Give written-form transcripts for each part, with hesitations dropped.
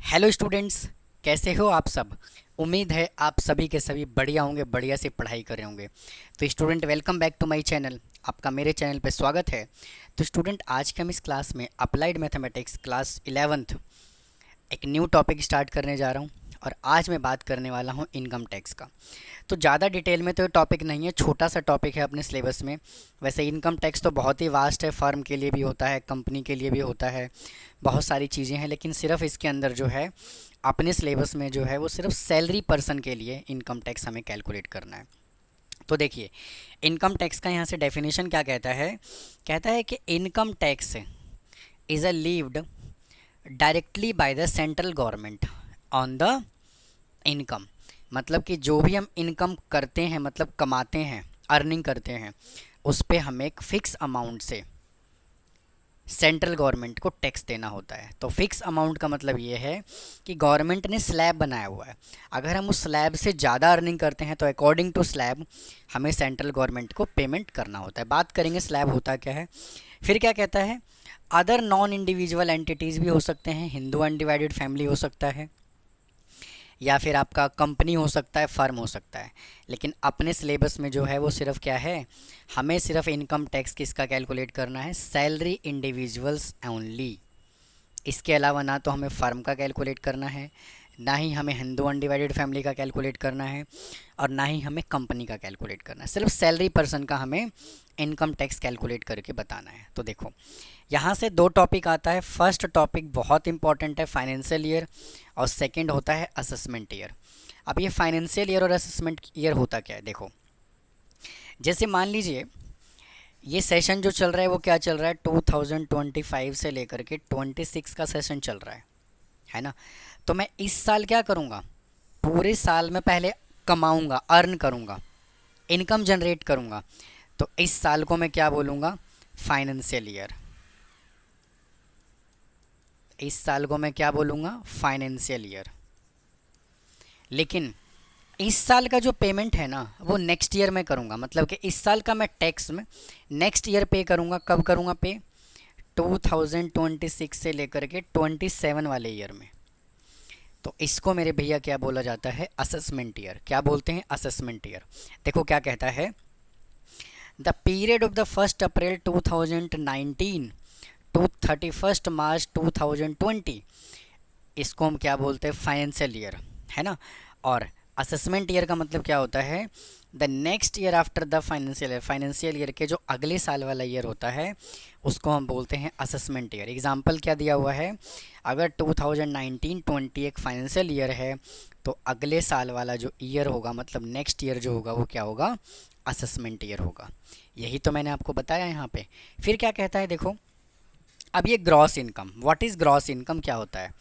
Hello students, कैसे हो आप सब। उम्मीद है आप सभी के सभी बढ़िया होंगे, बढ़िया से पढ़ाई कर रहे होंगे। तो student, welcome back to my channel. आपका मेरे चैनल पे स्वागत है। तो स्टूडेंट, आज के हम इस क्लास में अप्लाइड मैथमेटिक्स क्लास 11th एक न्यू टॉपिक स्टार्ट करने जा रहा हूँ। और आज मैं बात करने वाला हूँ इनकम टैक्स का। तो ज़्यादा डिटेल में तो ये टॉपिक नहीं है, छोटा सा टॉपिक है अपने सिलेबस में। वैसे इनकम टैक्स तो बहुत ही वास्ट है, फर्म के लिए भी होता है, कंपनी के लिए भी होता है, बहुत सारी चीज़ें हैं। लेकिन सिर्फ इसके अंदर जो है अपने सिलेबस में जो है वो सिर्फ सैलरी पर्सन के लिए इनकम टैक्स हमें कैलकुलेट करना है। तो देखिए, इनकम टैक्स का यहाँ से डेफिनेशन क्या कहता है। कहता है कि income tax is a levied directly by the central government on the income. मतलब कि जो भी हम इनकम करते हैं, मतलब कमाते हैं, अर्निंग करते हैं, उस पे हमें एक फ़िक्स अमाउंट से सेंट्रल गवर्नमेंट को टैक्स देना होता है। तो फिक्स अमाउंट का मतलब ये है कि गवर्नमेंट ने स्लैब बनाया हुआ है। अगर हम उस स्लैब से ज़्यादा अर्निंग करते हैं तो अकॉर्डिंग टू स्लैब हमें सेंट्रल गवर्नमेंट को पेमेंट करना होता है। बात करेंगे स्लैब होता क्या है। फिर क्या कहता है, अदर नॉन इंडिविजुअल एंटिटीज़ भी हो सकते हैं, हिंदू अनडिवाइडेड फैमिली हो सकता है, या फिर आपका कंपनी हो सकता है, फर्म हो सकता है। लेकिन अपने सिलेबस में जो है वो सिर्फ क्या है, हमें सिर्फ इनकम टैक्स किसका कैलकुलेट करना है, सैलरी इंडिविजुअल्स ओनली। इसके अलावा ना तो हमें फर्म का कैलकुलेट करना है, ना ही हमें हिंदू अनडिवाइडेड फैमिली का कैलकुलेट करना है, और ना ही हमें कंपनी का कैलकुलेट करना है। सिर्फ सैलरी पर्सन का हमें इनकम टैक्स कैलकुलेट करके बताना है। तो देखो, यहाँ से दो टॉपिक आता है। फर्स्ट टॉपिक बहुत इंपॉर्टेंट है, फाइनेंशियल ईयर, और सेकंड होता है असेसमेंट ईयर। अब ये फाइनेंशियल ईयर और असेसमेंट ईयर होता क्या है, देखो। जैसे मान लीजिए ये सेशन जो चल रहा है वो क्या चल रहा है, 2025 से लेकर के 26 का सेशन चल रहा है ना। तो मैं इस साल क्या करूँगा, पूरे साल में पहले कमाऊँगा, अर्न करूँगा, इनकम जनरेट करूँगा। तो इस साल को मैं क्या बोलूँगा, फाइनेंशियल ईयर। इस साल को मैं क्या बोलूँगा, फाइनेंशियल ईयर। लेकिन इस साल का जो पेमेंट है ना वो नेक्स्ट ईयर में करूँगा। मतलब कि इस साल का मैं टैक्स में नेक्स्ट ईयर पे करूँगा। कब करूँगा पे, 2026 से लेकर के 27 वाले ईयर में। तो इसको मेरे भैया क्या बोला जाता है, असेसमेंट ईयर। क्या बोलते हैं, असेसमेंट ईयर। देखो क्या कहता है, the period of the 1 April 2019 to 31 March 2020, इसको हम क्या बोलते हैं, फाइनेंशियल ईयर, है ना। और असेसमेंट ईयर का मतलब क्या होता है, the next year after the financial year. Financial year के जो अगले साल वाला ईयर होता है उसको हम बोलते हैं असेसमेंट ईयर। एग्जाम्पल क्या दिया हुआ है, अगर 2019-20 एक फाइनेंशियल ईयर है तो अगले साल वाला जो ईयर होगा, मतलब नेक्स्ट ईयर जो होगा वो क्या होगा, असेसमेंट ईयर होगा। यही तो मैंने आपको बताया यहाँ पे। फिर क्या कहता है, देखो, अब ये gross income, what is gross income, क्या होता है।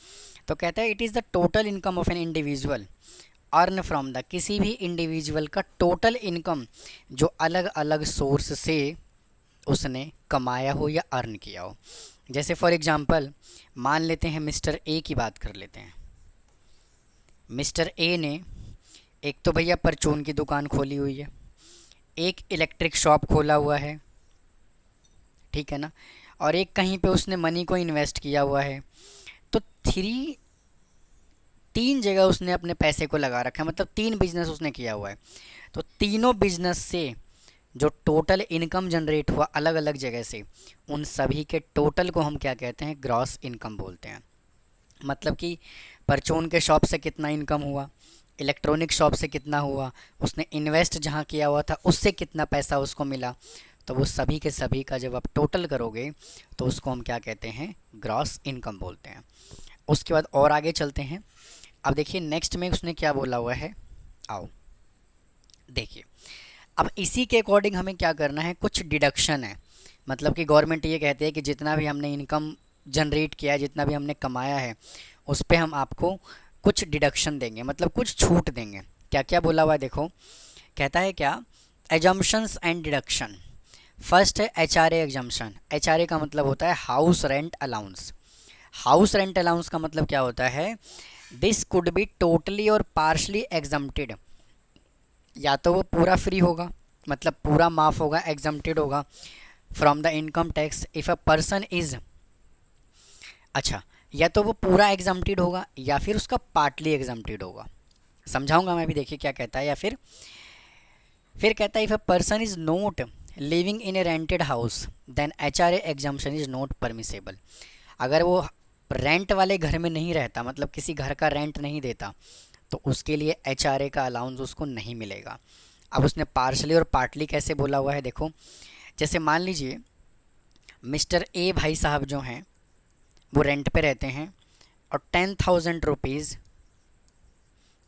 तो कहता है it is the total income of an individual earn from the, किसी भी इंडिविजुअल का टोटल इनकम जो अलग अलग सोर्स से उसने कमाया हो या अर्न किया हो। जैसे फॉर एग्जांपल मान लेते हैं मिस्टर ए की बात कर लेते हैं। मिस्टर ए ने एक तो भैया परचून की दुकान खोली हुई है, एक इलेक्ट्रिक शॉप खोला हुआ है, ठीक है ना, और एक कहीं पे उसने मनी को इन्वेस्ट किया हुआ है। तो तीन जगह उसने अपने पैसे को लगा रखा है, मतलब तीन बिजनेस उसने किया हुआ है। तो तीनों बिजनेस से जो टोटल इनकम जनरेट हुआ अलग अलग जगह से, उन सभी के टोटल को हम क्या कहते हैं, ग्रॉस इनकम बोलते हैं। मतलब कि परचून के शॉप से कितना इनकम हुआ, इलेक्ट्रॉनिक शॉप से कितना हुआ, उसने इन्वेस्ट जहाँ किया हुआ था उससे कितना पैसा उसको मिला, तो वो सभी के सभी का जब आप टोटल करोगे तो उसको हम क्या कहते हैं, ग्रॉस इनकम बोलते हैं। उसके बाद और आगे चलते हैं। अब देखिए नेक्स्ट में उसने क्या बोला हुआ है, आओ देखिए। अब इसी के अकॉर्डिंग हमें क्या करना है, कुछ डिडक्शन है। मतलब कि गवर्नमेंट ये कहती है कि जितना भी हमने इनकम जनरेट किया है, जितना भी हमने कमाया है, उस पर हम आपको कुछ डिडक्शन देंगे, मतलब कुछ छूट देंगे। क्या क्या बोला हुआ है, देखो। कहता है क्या, एजम्पशंस एंड डिडक्शन। फर्स्ट है एच आर ए एग्जम्पशन। एच आर ए का मतलब होता है house rent allowance. House rent allowance का मतलब क्या होता है, दिस कुड बी टोटली और पार्शली एग्जम्प्टेड। या तो वो पूरा फ्री होगा, मतलब पूरा माफ़ होगा, एग्जम्प्टेड होगा from the income tax if a person is, अच्छा, या तो वो पूरा एग्जम्प्टेड होगा या फिर उसका पार्टली एग्जम्प्टेड होगा। समझाऊंगा मैं भी, देखिए क्या कहता है। या फिर कहता है if a person is not living in a rented house then HRA exemption is not permissible. अगर वो रेंट वाले घर में नहीं रहता, मतलब किसी घर का रेंट नहीं देता, तो उसके लिए HRA का अलाउंस उसको नहीं मिलेगा। अब उसने पार्शली और पार्टली कैसे बोला हुआ है देखो। जैसे मान लीजिए मिस्टर ए भाई साहब जो हैं वो रेंट पे रहते हैं और 10,000 रुपीज़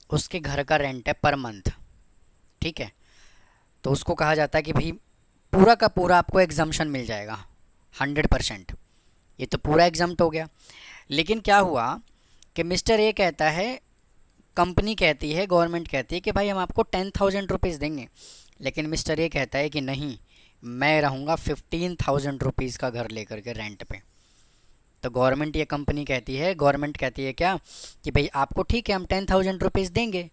उसके घर का रेंट है पर मंथ, ठीक है। तो उसको कहा जाता है कि भाई पूरा का पूरा आपको एग्जम्पशन मिल जाएगा 100%, ये तो पूरा एग्जम्प्ट हो गया। लेकिन क्या हुआ कि मिस्टर ए कहता है, कंपनी कहती है, गवर्नमेंट कहती है कि भाई हम आपको 10,000 रुपीज़ देंगे, लेकिन मिस्टर ए कहता है कि नहीं, मैं रहूँगा 15,000 रुपीज़ का घर लेकर के रेंट पे। तो गवर्नमेंट, ये कंपनी कहती है, गवर्नमेंट कहती है क्या कि भाई आपको ठीक है हम 10,000 रुपीज़ देंगे,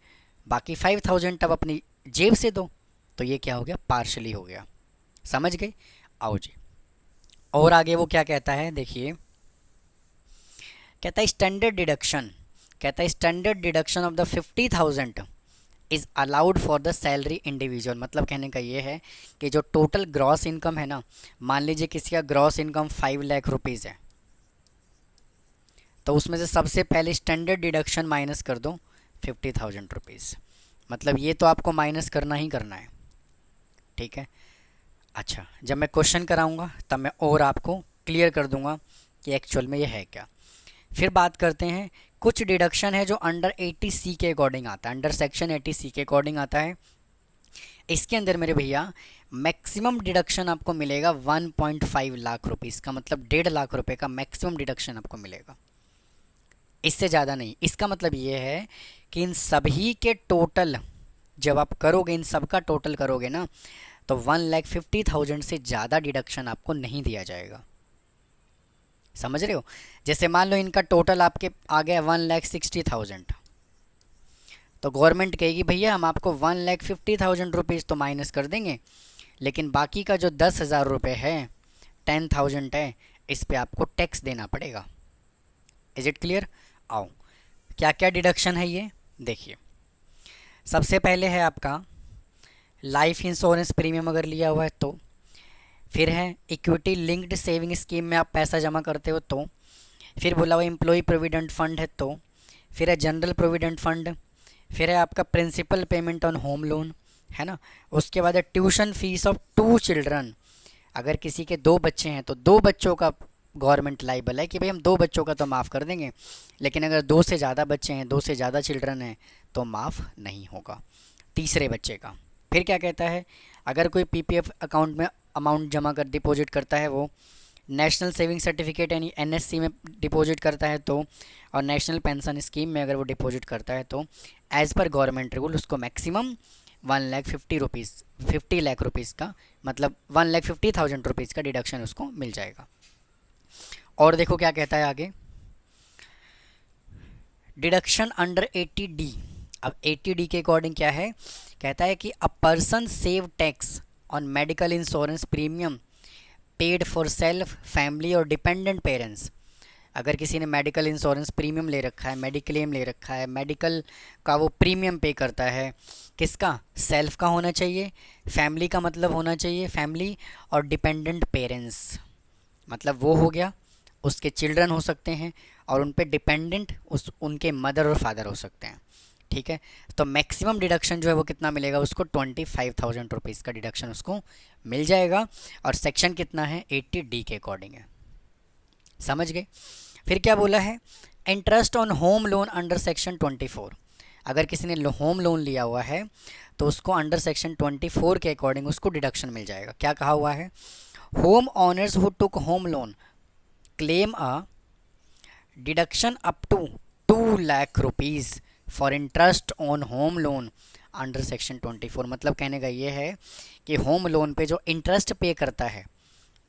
बाकी 5,000 अब अपनी जेब से दो। तो ये क्या हो गया, पार्शली हो गया। समझ गए। आओ जी, और आगे वो क्या कहता है देखिए। कहता है स्टैंडर्ड डिडक्शन, कहता है standard deduction of the 50,000 is allowed for the salary individual. मतलब कहने का ये है कि जो टोटल ग्रॉस इनकम है ना, मान लीजिए किसी का ग्रॉस इनकम 5 लाख रुपीज़ है, तो उसमें से सबसे पहले स्टैंडर्ड डिडक्शन माइनस कर दो 50,000 रुपीज़। मतलब ये तो आपको माइनस करना ही करना है, ठीक है। अच्छा, जब मैं क्वेश्चन कराऊंगा तब मैं और आपको क्लियर कर दूंगा कि एक्चुअल में ये है क्या। फिर बात करते हैं, कुछ डिडक्शन है जो अंडर 80C के अकॉर्डिंग आता है, अंडर सेक्शन 80C के अकॉर्डिंग आता है। इसके अंदर मेरे भैया मैक्सिमम डिडक्शन आपको मिलेगा 1.5 लाख रुपीज़ का, मतलब 1.5 लाख रुपए का मैक्सिमम डिडक्शन आपको मिलेगा, इससे ज़्यादा नहीं। इसका मतलब ये है कि इन सभी के टोटल जब आप करोगे, इन सब का टोटल करोगे ना, तो 1,50,000 से ज़्यादा डिडक्शन आपको नहीं दिया जाएगा। समझ रहे हो। जैसे मान लो इनका टोटल आपके आ गया 1,60,000, तो गवर्नमेंट कहेगी भैया हम आपको 1,50,000 तो माइनस कर देंगे, लेकिन बाकी का जो 10,000 रुपये है, 10,000 है, इस पे आपको टैक्स देना पड़ेगा। Is it clear. आओ, क्या क्या डिडक्शन है ये देखिए। सबसे पहले है आपका लाइफ इंश्योरेंस प्रीमियम अगर लिया हुआ है तो, फिर है इक्विटी लिंक्ड सेविंग स्कीम में आप पैसा जमा करते हो तो, फिर बोला हुआ एम्प्लॉय प्रोविडेंट फंड है तो, फिर है जनरल प्रोविडेंट फंड, फिर है आपका principal payment on home loan, है ना। उसके बाद है ट्यूशन फीस ऑफ 2 चिल्ड्रन, अगर किसी के 2 बच्चे हैं तो 2 बच्चों का गवर्नमेंट लाइबल है कि भाई हम 2 बच्चों का तो माफ़ कर देंगे, लेकिन अगर 2 से ज़्यादा बच्चे हैं, 2 से ज़्यादा चिल्ड्रन हैं, तो माफ़ नहीं होगा तीसरे बच्चे का। फिर क्या कहता है, अगर कोई PPF अकाउंट में अमाउंट जमा कर डिपॉजिट करता है, वो नेशनल सेविंग सर्टिफिकेट यानी NSC में डिपॉजिट करता है तो, और नेशनल पेंशन स्कीम में अगर वो डिपॉजिट करता है तो, एज़ पर गवर्नमेंट रूल उसको मैक्सिमम 50 लाख रुपीज़ का, मतलब 1,50,000 का डिडक्शन उसको मिल जाएगा। और देखो क्या कहता है आगे, डिडक्शन अंडर 80D। अब 80D के अकॉर्डिंग क्या है, कहता है कि a person save tax on medical insurance premium paid for self, family और डिपेंडेंट पेरेंट्स। अगर किसी ने मेडिकल इंश्योरेंस प्रीमियम ले रखा है, मेडिक्लेम ले रखा है, मेडिकल का वो प्रीमियम पे करता है, किसका, सेल्फ का होना चाहिए, फैमिली का मतलब होना चाहिए फैमिली, और डिपेंडेंट पेरेंट्स मतलब वो हो गया उसके चिल्ड्रन हो सकते हैं, और उन पे डिपेंडेंट उनके मदर और फादर हो सकते हैं, ठीक है। तो मैक्सिमम डिडक्शन जो है वो कितना मिलेगा उसको, 25,000 रुपीज़ का डिडक्शन उसको मिल जाएगा, और सेक्शन कितना है, 80D के अकॉर्डिंग है। समझ गए। फिर क्या बोला है, interest on home loan under section 24। अगर किसी ने होम लोन लिया हुआ है तो उसको अंडर सेक्शन 24 के अकॉर्डिंग उसको डिडक्शन मिल जाएगा। क्या कहा हुआ है, home owners who took home loan claim a deduction up to 2 lakh rupees for interest on home loan under section 24। मतलब कहने का ये है कि होम लोन पे जो इंटरेस्ट पे करता है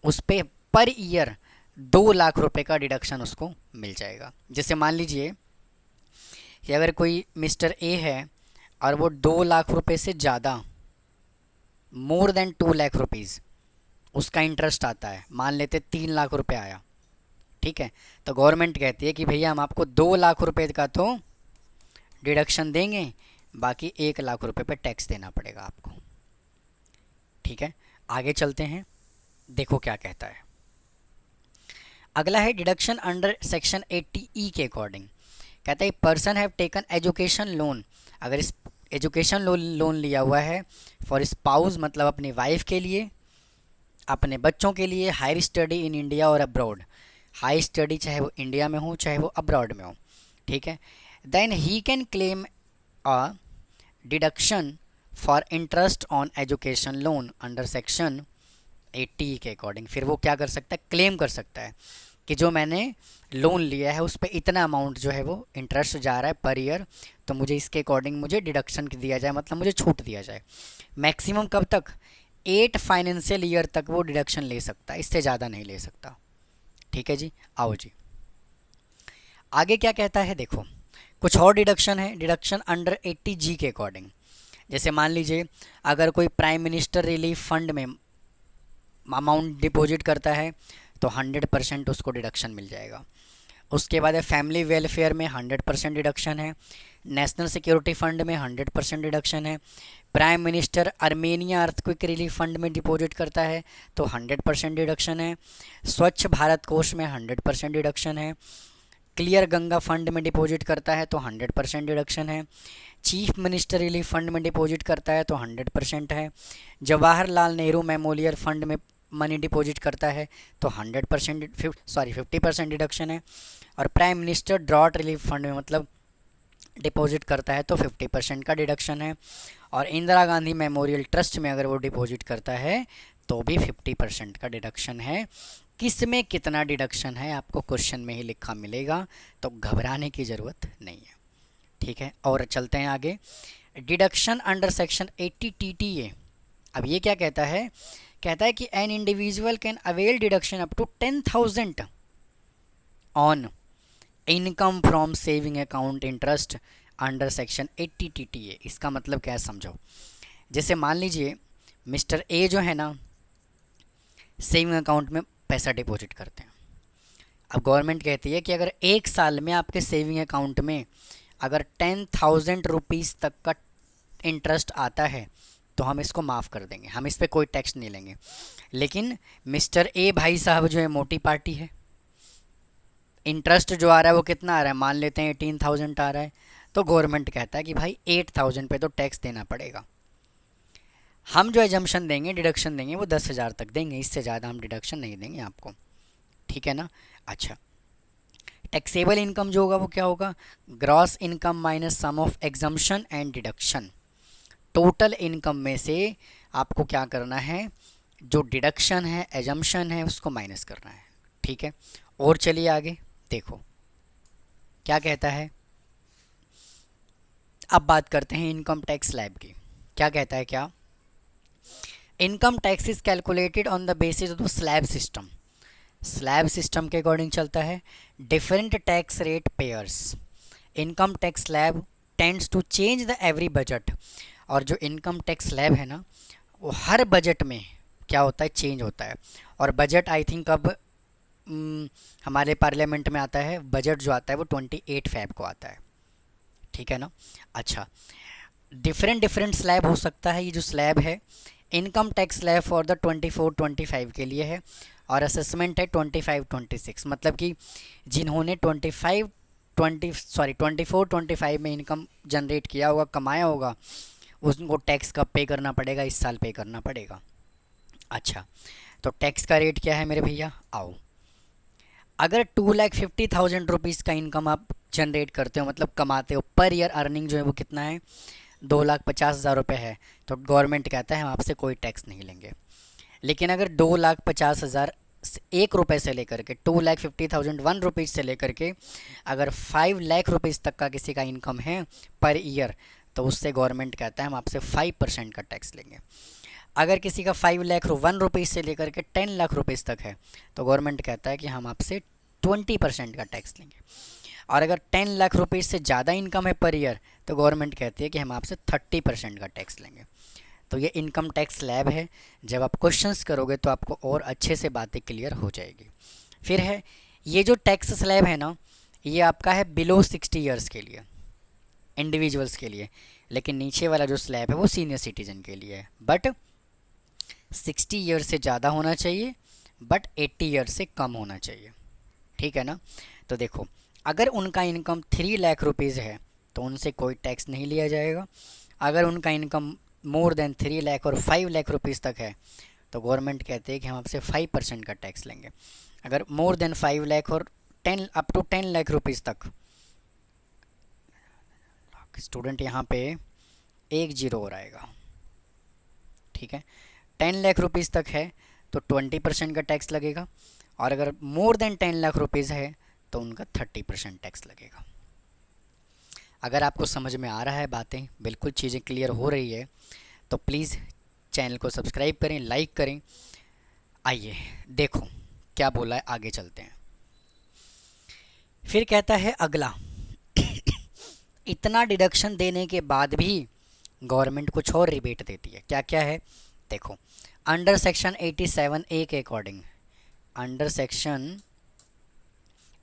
उस पे पर ईयर 2 लाख रुपए का डिडक्शन उसको मिल जाएगा। जैसे मान लीजिए कि अगर कोई मिस्टर ए है और वो 2 लाख रुपए से ज़्यादा, मोर देन 2 लाख रुपीज़ उसका इंटरेस्ट आता है, मान लेते 3 लाख रुपए आया, ठीक है। तो गवर्नमेंट कहती है कि भैया हम आपको 2 लाख रुपए का तो डिडक्शन देंगे, बाकी 1 लाख रुपए पे टैक्स देना पड़ेगा आपको। ठीक है, आगे चलते हैं, देखो क्या कहता है। अगला है डिडक्शन अंडर सेक्शन 80E के अकॉर्डिंग। कहता है person have taken education loan, अगर इस एजुकेशन लोन लिया हुआ है फॉर स्पाउस मतलब अपनी वाइफ के लिए, अपने बच्चों के लिए, हायर स्टडी इन इंडिया और अब्रॉड, हाई स्टडी चाहे वो इंडिया में हो चाहे वो अब्रॉड में हो, ठीक है, then he can claim a deduction for interest on education loan under section 80 के अकॉर्डिंग। फिर वो क्या कर सकता है, क्लेम कर सकता है कि जो मैंने लोन लिया है उस पर इतना अमाउंट जो है वो इंटरेस्ट जा रहा है पर ईयर, तो मुझे इसके अकॉर्डिंग मुझे डिडक्शन दिया जाए, मतलब मुझे छूट दिया जाए। मैक्सिमम कब तक, 8 फाइनेंशियल ईयर तक वो डिडक्शन ले सकता है, इससे ज़्यादा नहीं ले सकता। ठीक है जी, आओ जी आगे क्या कहता है, देखो कुछ और डिडक्शन है, डिडक्शन अंडर 80G के अकॉर्डिंग। जैसे मान लीजिए अगर कोई प्राइम मिनिस्टर रिलीफ फंड में अमाउंट डिपॉजिट करता है तो 100% उसको डिडक्शन मिल जाएगा। उसके बाद है फैमिली वेलफेयर में 100% डिडक्शन है, नेशनल सिक्योरिटी फंड में 100% डिडक्शन है, prime minister Armenia earthquake relief fund में डिपॉजिट करता है तो 100% डिडक्शन है, स्वच्छ भारत कोष में 100% डिडक्शन है, क्लियर गंगा फंड में डिपॉजिट करता है तो 100% डिडक्शन है, चीफ मिनिस्टर रिलीफ फंड में डिपॉजिट करता है तो 100% है, जवाहरलाल नेहरू मेमोरियल फंड में मनी डिपॉजिट करता है तो 50% डिडक्शन है, और prime minister drought relief fund में मतलब डिपॉजिट करता है तो 50% का डिडक्शन है, और इंदिरा गांधी मेमोरियल ट्रस्ट में अगर वो डिपॉजिट करता है तो भी 50% का डिडक्शन है। किस में कितना डिडक्शन है आपको क्वेश्चन में ही लिखा मिलेगा, तो घबराने की ज़रूरत नहीं है। ठीक है, और चलते हैं आगे, डिडक्शन अंडर सेक्शन 80 TTA। अब ये क्या कहता है, कहता है कि an individual can avail deduction up to 10,000 on income from saving account interest under section 80 TTA। इसका मतलब क्या है समझो, जैसे मान लीजिए मिस्टर ए जो है ना सेविंग अकाउंट में पैसा डिपॉजिट करते हैं। अब गवर्नमेंट कहती है कि अगर 1 साल में आपके सेविंग अकाउंट में अगर 10,000 रुपीज़ तक का इंटरेस्ट आता है तो हम इसको माफ़ कर देंगे, हम इस पर कोई टैक्स नहीं लेंगे। लेकिन मिस्टर ए भाई साहब जो है मोटी पार्टी है, इंटरेस्ट जो आ रहा है वो कितना आ रहा है, मान लेते हैं 18,000 आ रहा है, तो गवर्नमेंट कहता है कि भाई 8,000 पे तो टैक्स देना पड़ेगा। हम जो एजम्पशन देंगे, डिडक्शन देंगे वो 10,000 तक देंगे, इससे ज़्यादा हम डिडक्शन नहीं देंगे आपको। ठीक है ना। अच्छा, टैक्सेबल इनकम जो होगा वो क्या होगा, gross income minus sum of exemption and deduction. Total income में से आपको क्या करना है, जो डिडक्शन है एजम्पशन है उसको माइनस करना है। ठीक है, और चलिए आगे देखो क्या कहता है। अब बात करते हैं इनकम टैक्स स्लैब की। क्या कहता है, क्या income tax is calculated on the basis of the slab system. Slab system के अकॉर्डिंग चलता है। Different tax rate payers, income tax slab tends to change the every budget. और जो इनकम टैक्स स्लैब है ना वो हर बजट में क्या होता है, चेंज होता है। और बजट आई थिंक अब हमारे पार्लियामेंट में आता है, बजट जो आता है वो 28 फ़ेब को आता है। ठीक है ना। अच्छा, डिफरेंट स्लैब हो सकता है। ये जो स्लैब है income tax slab for the 24-25 के लिए है, और असेसमेंट है 25-26, मतलब कि जिन्होंने 24-25 में इनकम जनरेट किया होगा, कमाया होगा, उसको टैक्स कब पे करना पड़ेगा, इस साल पे करना पड़ेगा। अच्छा, तो टैक्स का रेट क्या है मेरे भैया, आओ। अगर 2,50,000 रुपीज़ का इनकम आप जनरेट करते हो, मतलब कमाते हो, पर ईयर अर्निंग जो है वो कितना है, 2,50,000 रुपये है, तो गवर्नमेंट कहता है हम आपसे कोई टैक्स नहीं लेंगे। लेकिन अगर 2,50,000 1 रुपये से लेकर के 2,50,000 1 रुपीज़ से लेकर के अगर 5 लाख रुपीज़ तक का किसी का इनकम है पर ईयर, तो उससे गवर्नमेंट कहता है हम आपसे 5% का टैक्स लेंगे। अगर किसी का 5 लाख 1 रुपीज़ से लेकर के 10 लाख रुपीज़ तक है तो गवर्नमेंट कहता है कि हम आपसे 20% का टैक्स लेंगे। और अगर 10 लाख रुपीज़ से ज़्यादा इनकम है पर ईयर तो गवर्नमेंट कहती है कि हम आपसे 30% का टैक्स लेंगे। तो ये इनकम टैक्स स्लैब है, जब आप क्वेश्चंस करोगे तो आपको और अच्छे से बातें क्लियर हो जाएगी। फिर है ये जो टैक्स स्लैब है ना, ये आपका है बिलो 60 ईयर्स के लिए, इंडिविजुअल्स के लिए, लेकिन नीचे वाला जो स्लैब है वो सीनियर सिटीजन के लिए है। बट 60 ईयर से ज़्यादा होना चाहिए, बट 80 ईयर से कम होना चाहिए, ठीक है ना। तो देखो, अगर उनका इनकम 3 लाख रुपीज़ है तो उनसे कोई टैक्स नहीं लिया जाएगा। अगर उनका इनकम मोर देन 3 लाख और 5 लाख रुपीज़ तक है तो गवर्नमेंट कहते हैं कि हम आपसे 5% का टैक्स लेंगे। अगर मोर देन 5 लाख और 10 अप टू 10 लाख रुपीज़ तक, स्टूडेंट यहाँ पे 1 जीरो और आएगा, ठीक है। 10 लाख रुपीज़ तक है तो 20% का टैक्स लगेगा, और अगर मोर देन 10 लाख रुपीज़ है तो उनका 30% टैक्स लगेगा। अगर आपको समझ में आ रहा है बातें, बिल्कुल चीज़ें क्लियर हो रही है, तो प्लीज़ चैनल को सब्सक्राइब करें, लाइक करें। आइए देखो क्या बोला है, आगे चलते हैं। फिर कहता है अगला, इतना डिडक्शन देने के बाद भी गवर्नमेंट कुछ और रिबेट देती है। क्या क्या है देखो, अंडर सेक्शन 87A के अकॉर्डिंग, अंडर सेक्शन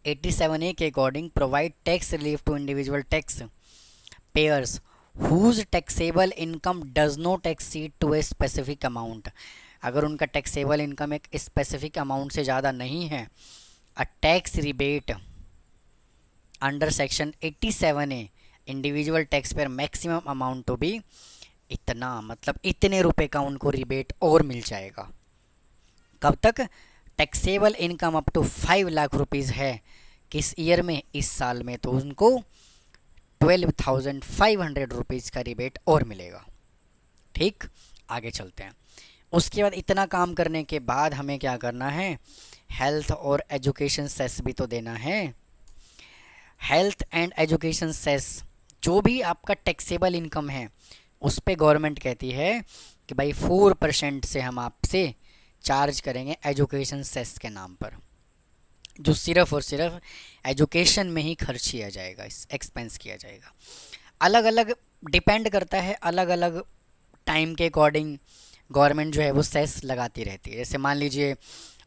87A के according provide tax relief to individual tax payers whose taxable income does not exceed to a specific amount. अगर उनका टैक्सेबल इनकम एक स्पेसिफिक अमाउंट से ज़्यादा नहीं है, a tax rebate under section 87A individual tax payer maximum amount to be इतना, मतलब इतने रुपए का उनको रिबेट और मिल जाएगा। कब तक? Taxable income up to 5 lakh rupees है किस ईयर में? इस साल में, तो उनको 12,500 रुपीज़ का रिबेट और मिलेगा। ठीक, आगे चलते हैं। उसके बाद इतना काम करने के बाद हमें क्या करना है? हेल्थ और एजुकेशन सेस भी तो देना है। हेल्थ एंड एजुकेशन सेस, जो भी आपका टैक्सेबल इनकम है उस पे गवर्नमेंट कहती है कि भाई 4% से हम आपसे चार्ज करेंगे एजुकेशन सेस के नाम पर, जो सिर्फ और सिर्फ एजुकेशन में ही खर्च किया जाएगा, इस एक्सपेंस किया जाएगा। अलग अलग डिपेंड करता है, अलग अलग टाइम के अकॉर्डिंग गवर्नमेंट जो है वो सेस लगाती रहती है। जैसे मान लीजिए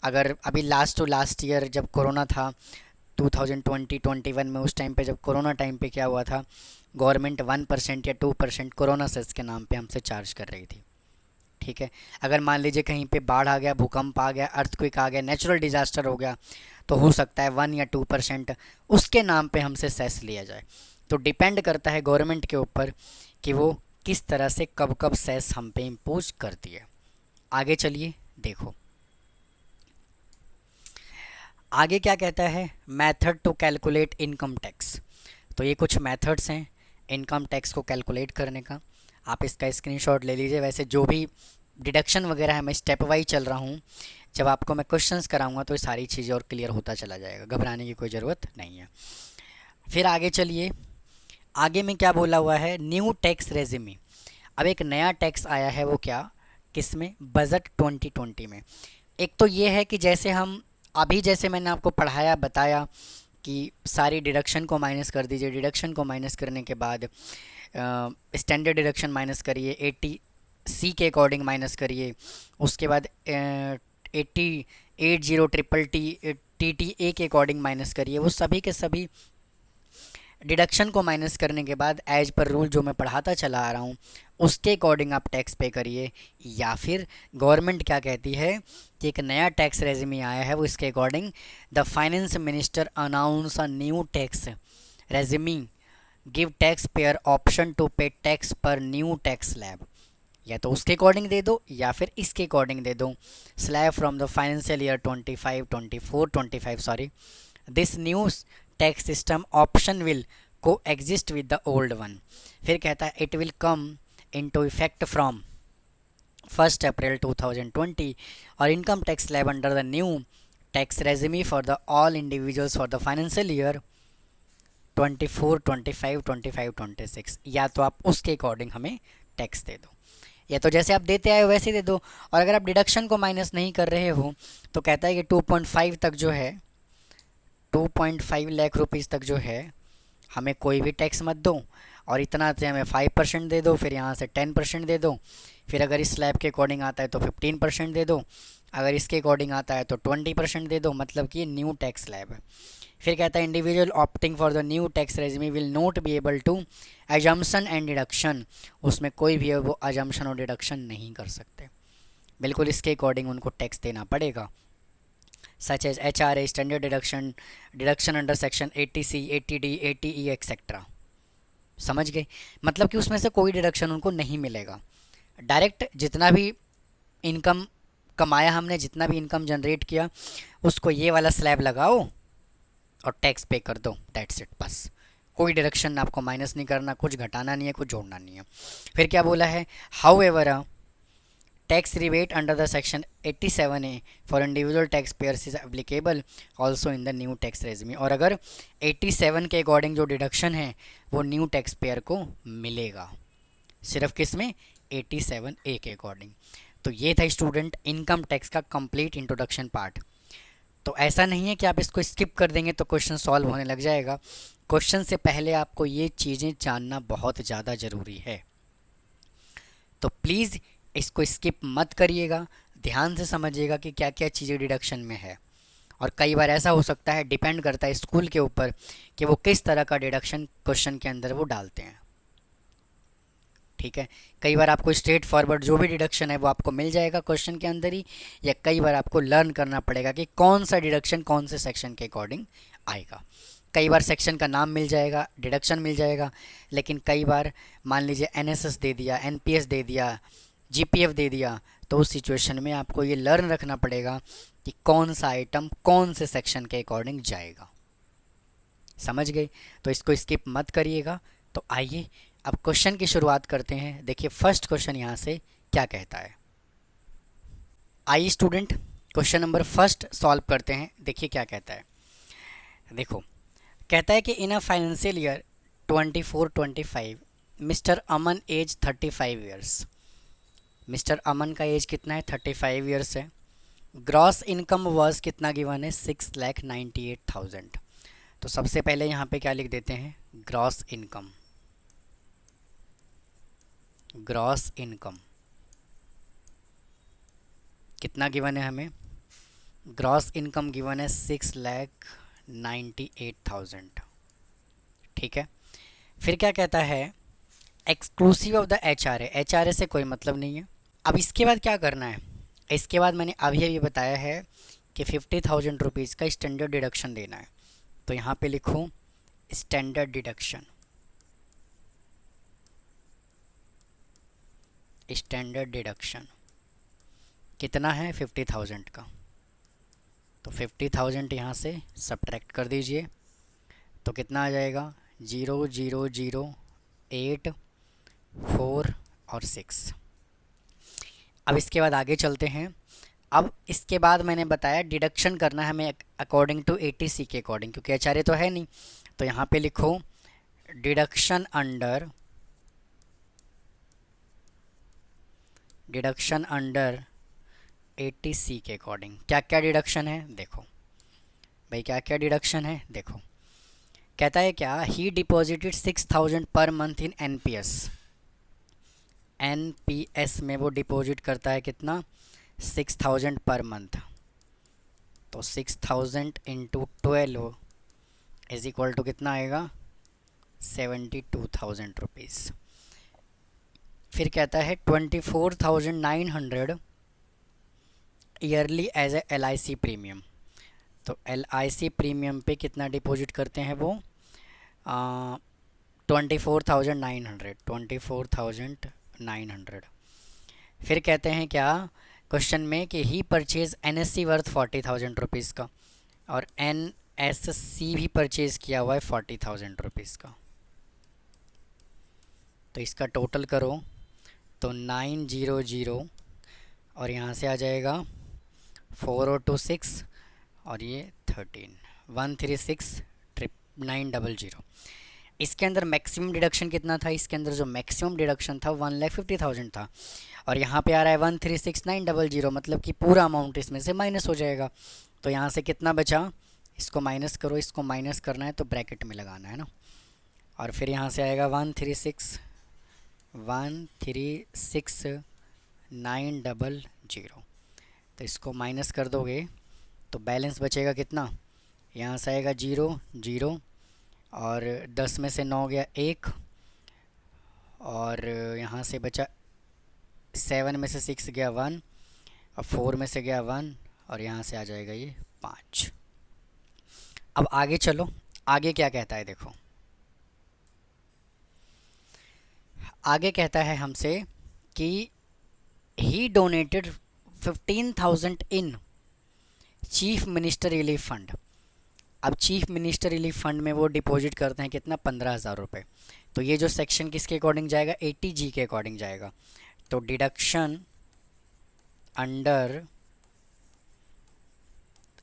अगर अभी लास्ट टू लास्ट ईयर जब कोरोना था 2020-21 में, उस टाइम पे जब कोरोना टाइम पे क्या हुआ था, गवर्नमेंट 1% या 2% कोरोना सेस के नाम पे हमसे चार्ज कर रही थी। ठीक है, अगर मान लीजिए कहीं पे बाढ़ आ गया, भूकंप आ गया, अर्थक्वेक आ गया, नेचुरल डिज़ास्टर हो गया, तो हो सकता है 1 या 2% उसके नाम पे हमसे सेस लिया जाए। तो डिपेंड करता है गवर्नमेंट के ऊपर कि वो किस तरह से कब कब सेस हम पे इम्पोज करती है। आगे चलिए देखो आगे क्या कहता है, method to calculate income tax. तो ये कुछ मेथड्स हैं इनकम टैक्स को कैलकुलेट करने का, आप इसका स्क्रीनशॉट ले लीजिए। वैसे जो भी डिडक्शन वगैरह है मैं स्टेप वाइज चल रहा हूँ, जब आपको मैं क्वेश्चंस कराऊंगा तो ये सारी चीज़ें और क्लियर होता चला जाएगा, घबराने की कोई ज़रूरत नहीं है। फिर आगे चलिए, आगे में क्या बोला हुआ है, न्यू टैक्स रेजिमी। अब एक नया टैक्स आया है, वो क्या, किस में? बजट 2020 में। एक तो ये है कि जैसे हम अभी, जैसे मैंने आपको पढ़ाया बताया कि सारी डिडक्शन को माइनस कर दीजिए, डिडक्शन को माइनस करने के बाद स्टैंडर्ड डिडक्शन माइनस करिए, 80C के अकॉर्डिंग माइनस करिए, उसके बाद 80 के अकॉर्डिंग माइनस करिए। वो सभी के सभी डिडक्शन को माइनस करने के बाद एज पर रूल जो मैं पढ़ाता चला आ रहा हूँ उसके अकॉर्डिंग आप टैक्स पे करिए। या फिर गवर्नमेंट क्या कहती है कि एक नया टैक्स रेजिमी आया है, वो इसके according the finance minister announce a new tax regime give tax payer option to pay tax पर न्यू टैक्स स्लैब। या तो उसके अकॉर्डिंग दे दो या फिर इसके अकॉर्डिंग दे दो, slab from the financial year 25 sorry. This new tax system option will coexist with the old one. फिर कहता है it will come into effect from 1 April 2020 और income tax slab under the new tax regime for the all individuals for the financial year 24, 25, 26। या तो आप उसके according हमें tax दे दो, या तो जैसे आप देते आए हो वैसे दे दो। और अगर आप डिडक्शन को माइनस नहीं कर रहे हो तो कहता है कि 2.5 तक जो है, 2.5 लाख रुपीज़ तक जो है हमें कोई भी टैक्स मत दो, और इतना से हमें 5% दे दो, फिर यहाँ से 10% दे दो, फिर अगर इस स्लैब के अकॉर्डिंग आता है तो 15% दे दो, अगर इसके अकॉर्डिंग आता है तो 20% दे दो, मतलब कि ये न्यू टैक्स स्लैब है। फिर कहता है individual opting for the new tax regime will not be able to assumption and deduction, उसमें कोई भी है वो अजम्पशन और डिडक्शन नहीं कर सकते, बिल्कुल इसके अकॉर्डिंग उनको टैक्स देना पड़ेगा। Such as H R A, standard deduction, deduction under section 80C, 80D, 80E etcetera. समझ गए? मतलब कि उसमें से कोई डिडक्शन उनको नहीं मिलेगा। डायरेक्ट जितना भी इनकम कमाया हमने, जितना भी इनकम जनरेट किया, उसको ये वाला स्लैब लगाओ और टैक्स पे कर दो, दैट्स इट। बस कोई डिडक्शन आपको माइनस नहीं करना, कुछ घटाना नहीं है, कुछ जोड़ना नहीं है। फिर क्या बोला है, however tax rebate under the section 87A for individual tax payers is applicable also in the new tax regime. और अगर 87 के अकॉर्डिंग जो डिडक्शन है वो न्यू टैक्स पेयर को मिलेगा, सिर्फ किस में, 87A के अकॉर्डिंग। तो ये था स्टूडेंट इनकम टैक्स का कंप्लीट इंट्रोडक्शन पार्ट। तो ऐसा नहीं है कि आप इसको स्किप कर देंगे तो क्वेश्चन सॉल्व होने लग जाएगा। क्वेश्चन से पहले आपको ये चीज़ें जानना बहुत ज़्यादा ज़रूरी है, तो प्लीज़ इसको स्किप मत करिएगा, ध्यान से समझिएगा कि क्या क्या चीज़ें डिडक्शन में है। और कई बार ऐसा हो सकता है, डिपेंड करता है स्कूल के ऊपर कि वो किस तरह का डिडक्शन क्वेश्चन के अंदर वो डालते हैं। ठीक है, कई बार आपको स्ट्रेट फॉरवर्ड जो भी डिडक्शन है वो आपको मिल जाएगा क्वेश्चन के अंदर ही, या कई बार आपको लर्न करना पड़ेगा कि कौन सा डिडक्शन कौन से सेक्शन के अकॉर्डिंग आएगा। कई बार सेक्शन का नाम मिल जाएगा, डिडक्शन मिल जाएगा, लेकिन कई बार मान लीजिए एनएसएस दे दिया, एनपीएस दे दिया, जीपीएफ दे दिया, तो उस सिचुएशन में आपको ये लर्न रखना पड़ेगा कि कौन सा आइटम कौन से सेक्शन के अकॉर्डिंग जाएगा। समझ गए? तो इसको स्किप मत करिएगा। तो आइए अब क्वेश्चन की शुरुआत करते हैं। देखिए फर्स्ट क्वेश्चन यहाँ से क्या कहता है। आइए student question number first solve करते हैं। देखिए क्या कहता है। देखो कहता है कि in a financial year 24-25 mister Aman age 35 years. Mister Aman का एज कितना है, 35 ईयर्स है। ग्रॉस इनकम वाज कितना गिवन है, 6,98,000। तो सबसे पहले यहाँ पे क्या लिख देते हैं, ग्रॉस इनकम। ग्रॉस इनकम कितना गिवन है हमें, ग्रॉस इनकम गिवन है 6,98,000। ठीक है, फिर क्या कहता है, exclusive of the HRA. HRA से कोई मतलब नहीं है। अब इसके बाद क्या करना है, इसके बाद मैंने अभी अभी बताया है कि 50,000 रुपीज़ का स्टैंडर्ड डिडक्शन देना है। तो यहाँ पे लिखूँ स्टैंडर्ड डिडक्शन। स्टैंडर्ड डिडक्शन कितना है, 50,000 का। तो 50,000 यहाँ से सब्ट्रैक्ट कर दीजिए, तो कितना आ जाएगा, 0,0,0,8,4 और 6। अब इसके बाद आगे चलते हैं। अब इसके बाद मैंने बताया डिडक्शन करना है हमें अकॉर्डिंग टू 80C के अकॉर्डिंग, क्योंकि एचआरए तो है नहीं। तो यहाँ पे लिखो डिडक्शन अंडर 80C के अकॉर्डिंग क्या क्या डिडक्शन है। देखो भाई क्या क्या डिडक्शन है, देखो कहता है क्या, ही deposited 6,000 per month in NPS. NPS में वो डिपॉजिट करता है कितना, 6,000 पर मंथ। तो 6,000 इंटू 12 इज इक्वल टू कितना आएगा, 72,000 रुपीज़। फिर कहता है 24,900 yearly as a LIC premium. तो LIC प्रीमियम पे कितना डिपॉजिट करते हैं वो, 24,900। फिर कहते हैं क्या क्वेश्चन में कि ही परचेज NSC वर्थ 40,000 रुपीज़ का, और NSC भी परचेज़ किया हुआ है 40,000 रुपीज़ का। तो इसका टोटल करो तो 900 और यहाँ से आ जाएगा 4 और 2 6 और ये 13, 136,900। इसके अंदर मैक्सिमम डिडक्शन कितना था, इसके अंदर जो मैक्सिमम डिडक्शन था 1,50,000 था, और यहाँ पे आ रहा है 136,900, मतलब कि पूरा अमाउंट इसमें से माइनस हो जाएगा। तो यहाँ से कितना बचा, इसको माइनस करो, इसको माइनस करना है तो ब्रैकेट में लगाना है ना, और फिर यहाँ से आएगा 136,900। तो इसको माइनस कर दोगे तो बैलेंस बचेगा कितना, यहाँ से आएगा 0 0, और 10 में से 9 गया 1, और यहाँ से बचा 7 में से 6 गया 1, और 4 में से गया 1, और यहाँ से आ जाएगा ये 5। अब आगे चलो, आगे क्या कहता है देखो। आगे कहता है हमसे कि he donated 15,000 in chief minister relief fund. अब चीफ मिनिस्टर रिलीफ फंड में वो डिपॉजिट करते हैं कितना, 15,000 रुपये। तो ये जो सेक्शन किसके अकॉर्डिंग जाएगा, 80G के अकॉर्डिंग जाएगा। तो डिडक्शन अंडर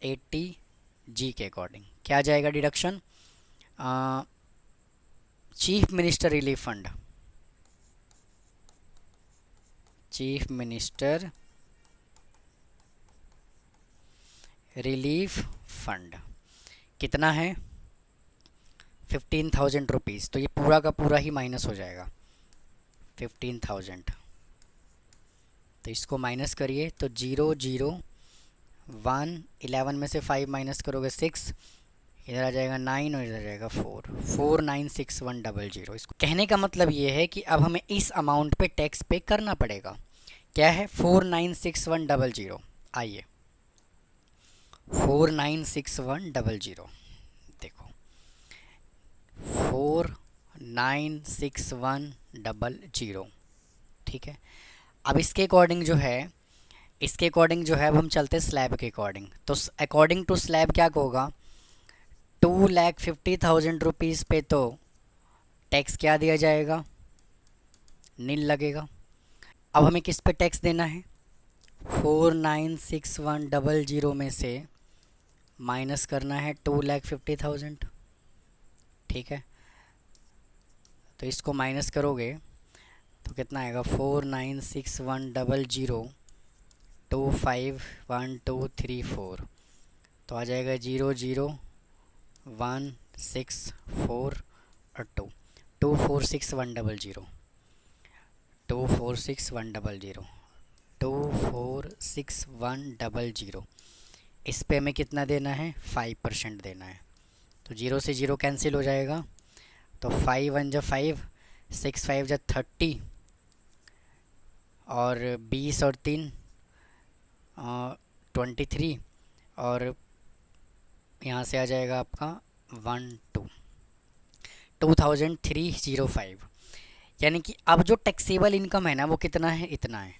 80G के अकॉर्डिंग क्या जाएगा deduction, chief minister relief fund, chief minister relief fund कितना है, 15,000 रुपीज़। तो ये पूरा का पूरा ही माइनस हो जाएगा 15,000। तो इसको माइनस करिए तो 0 0 1, 11 में से 5 माइनस करोगे 6, इधर आ जाएगा 9 और इधर आ जाएगा 4, 496100। इसको कहने का मतलब ये है कि अब हमें इस अमाउंट पे टैक्स पे करना पड़ेगा। क्या है, 496100। आइए 496100 देखो, 496100, ठीक है। अब इसके अकॉर्डिंग जो है, इसके अकॉर्डिंग जो है अब हम चलते हैं स्लैब के अकॉर्डिंग। तो अकॉर्डिंग टू स्लैब क्या होगा, 2,50,000 रुपीज़ पे तो टैक्स क्या दिया जाएगा, नील लगेगा। अब हमें किस पे टैक्स देना है, 496100 में से माइनस करना है 2,50,000, ठीक है। तो इसको माइनस करोगे तो कितना आएगा, 496100 251234, तो आ जाएगा 0 0 1 6 4 और 2, 246,100, 246,100, 246,100। इस पे हमें कितना देना है, 5% देना है। तो 0 से 0 कैंसिल हो जाएगा, तो 5 1 जा 5, 6 5 जा 30, और 20 और 3 23, और यहाँ से आ जाएगा आपका 2305। यानी कि अब जो टैक्सेबल इनकम है ना वो कितना है, इतना है।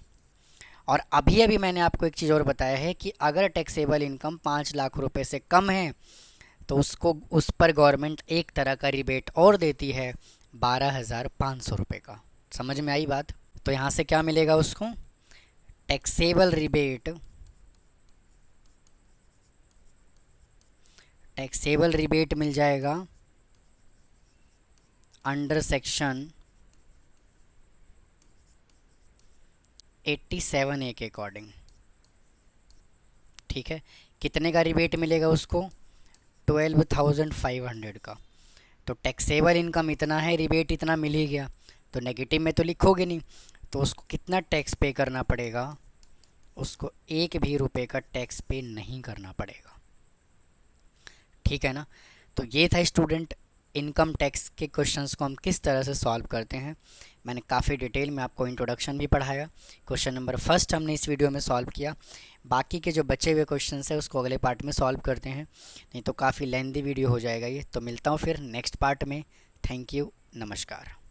और अभी अभी मैंने आपको एक चीज़ और बताया है कि अगर टैक्सेबल इनकम 5 लाख रुपए से कम है तो उसको, उस पर गवर्नमेंट एक तरह का रिबेट और देती है 12,500 रुपये का। समझ में आई बात। तो यहाँ से क्या मिलेगा उसको, टैक्सेबल रिबेट, टैक्सेबल रिबेट मिल जाएगा अंडर सेक्शन 87A के अकॉर्डिंग, ठीक है। कितने का रिबेट मिलेगा उसको, 12,500 का। तो टैक्सेबल इनकम इतना है, रिबेट इतना मिल ही गया, तो नेगेटिव में तो लिखोगे नहीं, तो उसको कितना टैक्स पे करना पड़ेगा, उसको 1 भी रुपए का टैक्स पे नहीं करना पड़ेगा, ठीक है ना। तो ये था स्टूडेंट, इनकम टैक्स के क्वेश्चंस को हम किस तरह से सॉल्व करते हैं। मैंने काफ़ी डिटेल में आपको इंट्रोडक्शन भी पढ़ाया। क्वेश्चन नंबर फर्स्ट हमने इस वीडियो में सॉल्व किया। बाकी के जो बचे हुए क्वेश्चंस हैं उसको अगले पार्ट में सॉल्व करते हैं, नहीं तो काफ़ी लेंथी वीडियो हो जाएगा ये। तो मिलता हूँ फिर नेक्स्ट पार्ट में। थैंक यू, नमस्कार।